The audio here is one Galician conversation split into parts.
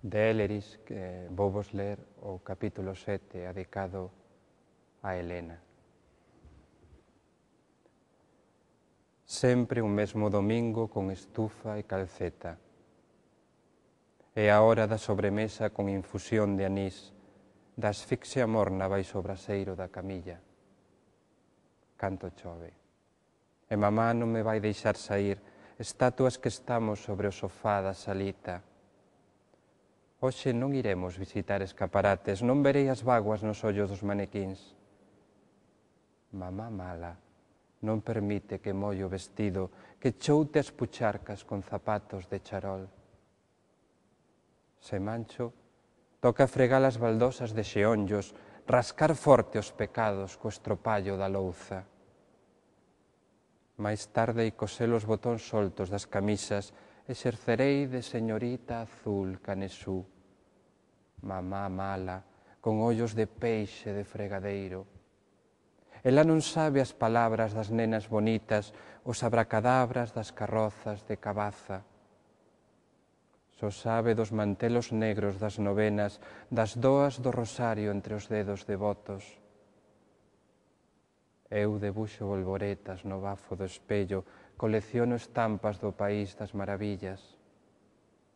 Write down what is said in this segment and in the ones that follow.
de Éleris, que vou vos ler o capítulo 7, dedicado a Helena. Sempre un mesmo domingo con estufa e calceta. É a hora da sobremesa con infusión de anís, da asfixia morna baixo o braseiro da camilla. Canto chove. E mamá non me vai deixar saír, estatuas que estamos sobre o sofá da salita. Hoxe non iremos visitar escaparates, non verei as vaguas nos ollos dos manequíns. Mamá mala non permite que molle o vestido, que choute as pucharcas con zapatos de charol. Se mancho, toca fregar as baldosas de xeonllos, rascar forte os pecados co estropallo da louza. Mais tarde e coselo os botóns soltos das camisas, exercerei de señorita azul canesú. Mamá mala, con ollos de peixe de fregadeiro. Ela non sabe as palabras das nenas bonitas, os abracadabras das carrozas de cabaza. Só sabe dos mantelos negros das novenas, das doas do rosario entre os dedos devotos. Eu debuxo bolboretas no bafo do espello, colecciono estampas do país das maravillas.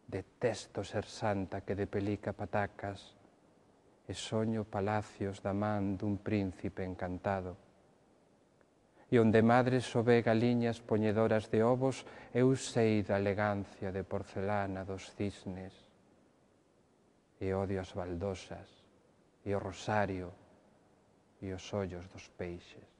Detesto ser santa que depelica patacas e soño palacios da man dun príncipe encantado. E onde madres sobe galiñas poñedoras de ovos, eu sei da elegancia de porcelana dos cisnes. E odio as baldosas, e o rosario, e os ollos dos peixes.